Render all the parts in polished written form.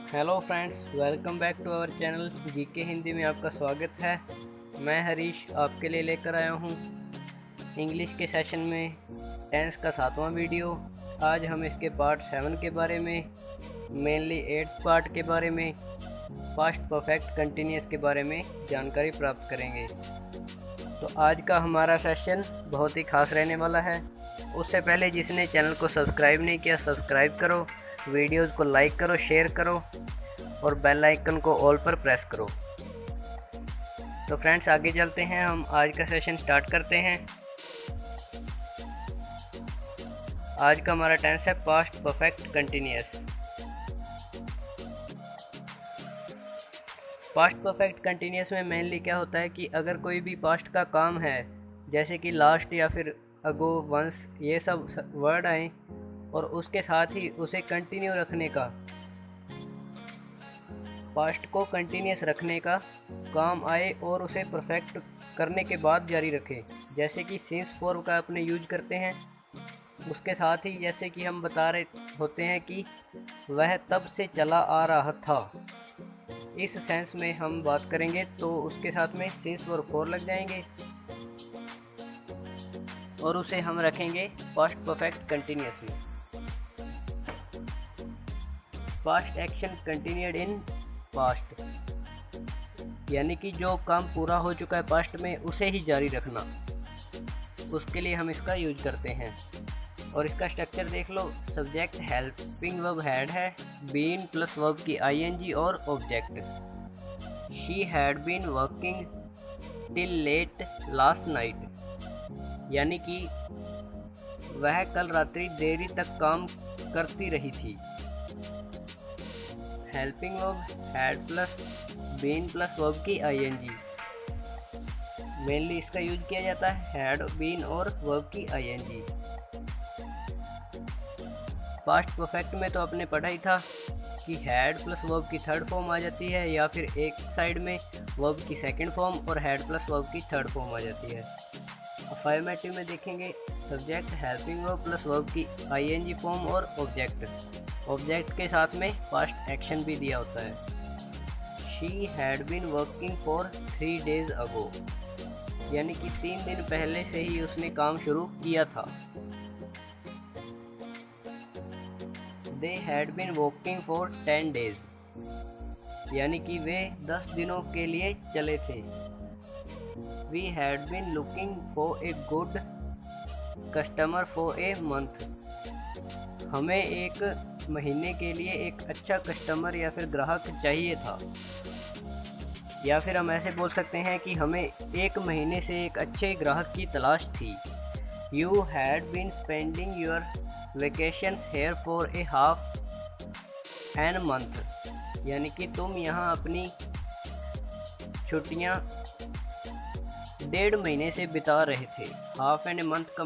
Hello friends, welcome back to our channel GK Hindi में आपका स्वागत है। मैं हरीश आपके लिए लेकर आया हूँ इंग्लिश के सेशन में टेंस का 7वां वीडियो। आज हम इसके पार्ट 7 के बारे में, मेनली 8th पार्ट के बारे में, पास्ट परफेक्ट कंटिन्यूस के बारे में जानकारी प्राप्त करेंगे। तो आज का हमारा सेशन बहुत ही खास रहने वाला है। उससे पहले जिसने चैनल को सब्सक्राइब नहीं किया, सब्सक्राइब करो, वीडियोस को लाइक करो, शेयर करो और बेल आइकन को ऑल पर प्रेस करो। तो फ्रेंड्स, आगे चलते हैं, हम आज का सेशन स्टार्ट करते हैं। आज का हमारा टेंस है past perfect continuous. Past perfect continuous में मेनली क्या होता है कि अगर कोई भी पास्ट का काम है, जैसे कि लास्ट या फिर अगो, वंस, ये सब वर्ड आए और उसके साथ ही उसे कंटिन्यू रखने का, पास्ट को कंटिन्यूस रखने का काम आए और उसे परफेक्ट करने के बाद जारी रखें। जैसे कि सिंस फॉर्म का अपने यूज करते हैं, उसके साथ ही जैसे कि हम बता रहे होते हैं कि वह तब से चला आ रहा था, इस सेंस में हम बात करेंगे तो उसके साथ में सिंस और फॉर लग जाएंगे और उसे हम रखेंगे पास्ट परफेक्ट कंटिन्यूस में। Past action continued in past, यानी कि जो काम पूरा हो चुका है पास्ट में उसे ही जारी रखना, उसके लिए हम इसका यूज करते हैं। और इसका स्ट्रक्चर देख लो। सब्जेक्ट हेल्पिंग वर्ब हैड है, बीन प्लस वर्ब की आईएनजी और object. She had been working till late last night, यानी कि वह कल रात्रि देरी तक काम करती रही थी। Helping verb had plus been plus verb की आईएनजी, मेनली इसका यूज किया जाता है हैड, बीन और वर्ब की आईएनजी। पास्ट परफेक्ट में तो आपने पढ़ा ही था कि हैड प्लस वर्ब की थर्ड फॉर्म आ जाती है, या फिर एक साइड में वर्ब की सेकंड फॉर्म और हैड प्लस वर्ब की थर्ड फॉर्म आ जाती है। अफर्मेटिव में देखेंगे subject helping verb plus verb की आईएनजी फॉर्म और ऑब्जेक्ट के साथ में पास्ट एक्शन भी दिया होता है। She had been working for 3 days ago, यानी कि 3 दिन पहले से ही उसने काम शुरू किया था। They had been working for 10 days, यानी कि वे 10 दिनों के लिए चले थे। We had been looking for a good customer for a month, हमें एक महीने के लिए एक अच्छा कस्टमर या फिर ग्राहक चाहिए था। या फिर हम ऐसे बोल सकते हैं कि हमें एक महीने से एक अच्छे ग्राहक की तलाश थी। You had been spending your vacation here for a half an month, यानी कि तुम यहाँ अपनी छुट्टियाँ 1.5 महीने से बिता रहे थे। हाफ एंड ए मंथ का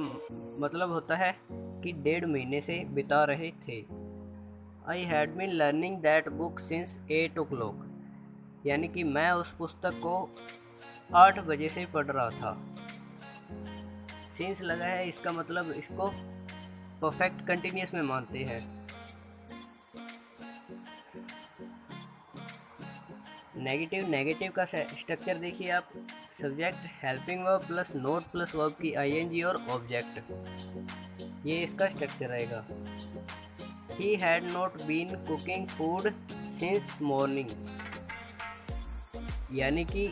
मतलब होता है कि 1.5 महीने से बिता रहे थे। I had been learning that book since 8 o'clock, यानी कि मैं उस पुस्तक को 8 बजे से पढ़ रहा था। सिंस लगा है, इसका मतलब इसको परफेक्ट कंटिन्यूस में मानते हैं। नेगेटिव का स्ट्रक्चर देखिए आप। Subject helping verb plus not plus verb की आईएनजी और ऑब्जेक्ट, ये इसका स्ट्रक्चर रहेगा। He had not been cooking food since morning, यानी कि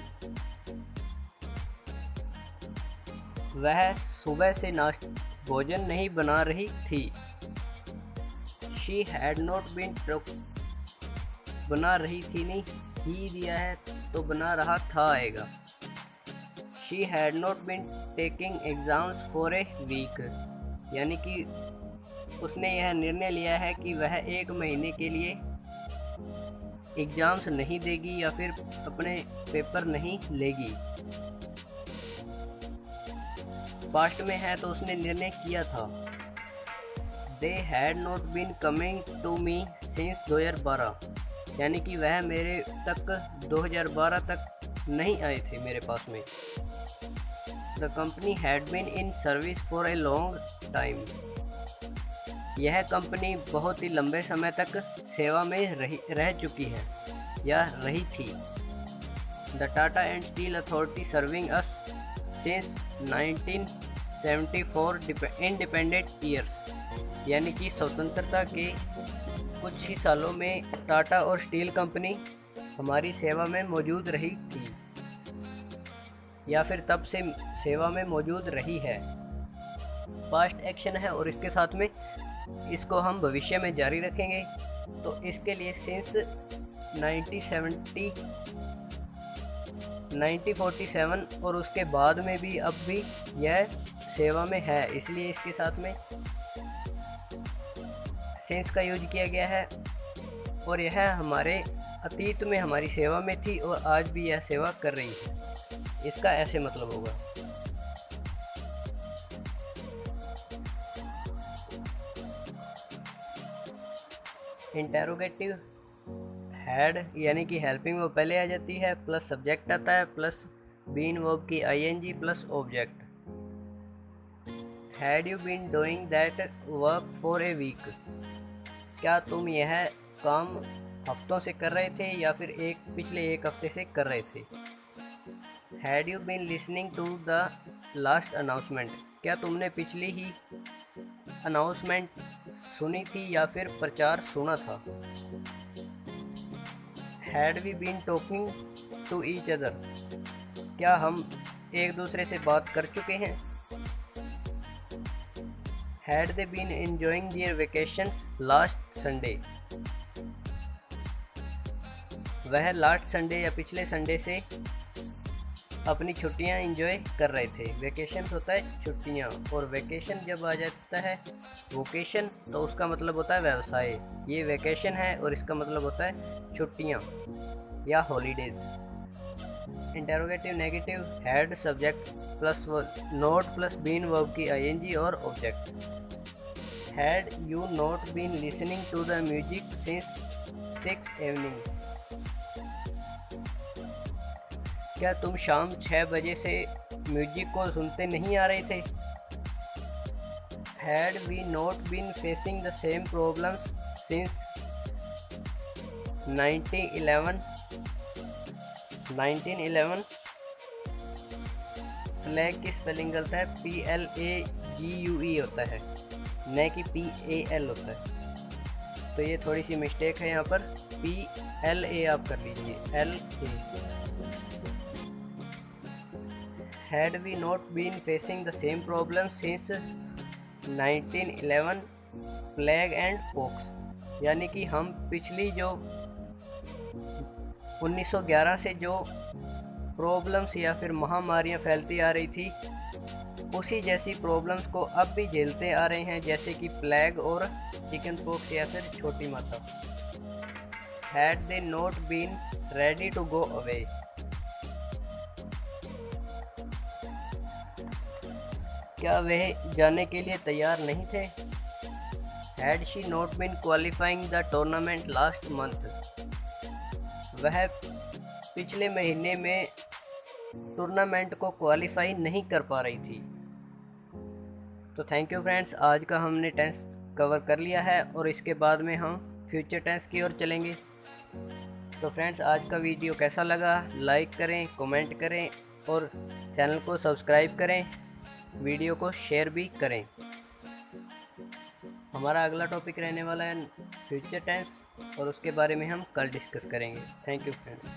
वह सुबह से भोजन नहीं बना रही थी। शी हैड नॉट बीन बना रही थी, नहीं ही दिया है तो बना रहा था आएगा। She had not been taking exams for a week, यानी कि उसने यह निर्णय लिया है कि वह 1 महीने के लिए एग्जाम्स नहीं देगी या फिर अपने पेपर नहीं लेगी। पास्ट में है तो उसने निर्णय किया था। They had not been coming to me since 2012, यानी कि वह मेरे तक 2012 तक नहीं आए थे मेरे पास में। The company had been in service for a long time, यह कंपनी बहुत ही लंबे समय तक सेवा में रह चुकी है या रही थी। The Tata and steel authority serving us since 1974 independent years, यानी कि स्वतंत्रता के कुछ ही सालों में टाटा और स्टील कंपनी हमारी सेवा में मौजूद रही थी या फिर तब से सेवा में मौजूद रही है। पास्ट एक्शन है और इसके साथ में इसको हम भविष्य में जारी रखेंगे। तो इसके लिए सिंस 1947 और उसके बाद में भी अब भी यह सेवा में है, इसलिए इसके साथ में सिंस का यूज किया गया है। और यह हमारे अतीत में हमारी सेवा में थी और आज भी यह सेवा कर रही है, इसका ऐसे मतलब होगा। इंटेरोगेटिव हैड यानी कि हेल्पिंग वर्ब पहले आ जाती है, प्लस सब्जेक्ट आता है, प्लस बीन वर्ब की ING plus object. Had you been doing that work for a week, क्या तुम यह काम हफ्तों से कर रहे थे या फिर पिछले एक हफ्ते से कर रहे थे। Had you been listening to the last announcement, क्या तुमने पिछली ही अनाउंसमेंट सुनी थी या फिर प्रचार सुना था। Had we been talking to each other, क्या हम एक दूसरे से बात कर चुके हैं। Had they been enjoying their vacations last Sunday, वह लास्ट संडे या पिछले संडे से अपनी छुट्टियां एंजॉय कर रहे थे। वेकेशन होता है छुट्टियां, और वेकेशन जब आ जाता है वोकेशन तो उसका मतलब होता है व्यवसाय। ये वेकेशन है और इसका मतलब होता है छुट्टियां या holidays. Interrogative negative had subject plus not plus been verb की आईएनजी और object. Had you not been listening to the music since 6 evening, क्या तुम शाम 6 बजे से म्यूजिक को सुनते नहीं आ रहे थे। Had we not been facing the same problems since 1911 flag की स्पेलिंग गलत है, PLAGUE होता है, न कि PAL होता है, तो ये थोड़ी सी मिस्टेक है यहाँ पर, PLA आप कर लीजिए, LA। Had we not been facing the same problem since 1911 plague and pox, यानी कि हम पिछली जो 1911 से जो प्रॉब्लम्स या फिर महामारियां फैलती आ रही थी उसी जैसी प्रॉब्लम्स को अब भी झेलते आ रहे हैं, जैसे कि प्लेग और चिकन पॉक्स या फिर छोटी माता। Had they not been ready to go away, क्या वह जाने के लिए तैयार नहीं थे। Had she not been qualifying the tournament last month, वह पिछले महीने में टूर्नामेंट को क्वालिफाई नहीं कर पा रही थी। तो थैंक यू फ्रेंड्स, आज का हमने टेंस कवर कर लिया है और इसके बाद में हम फ्यूचर टेंस की ओर चलेंगे। तो फ्रेंड्स, आज का वीडियो कैसा लगा लाइक करें, कमेंट करें और चैनल को सब्सक्राइब करें, वीडियो को शेयर भी करें। हमारा अगला टॉपिक रहने वाला है फ्यूचर टेंस और उसके बारे में हम कल डिस्कस करेंगे। Thank you friends.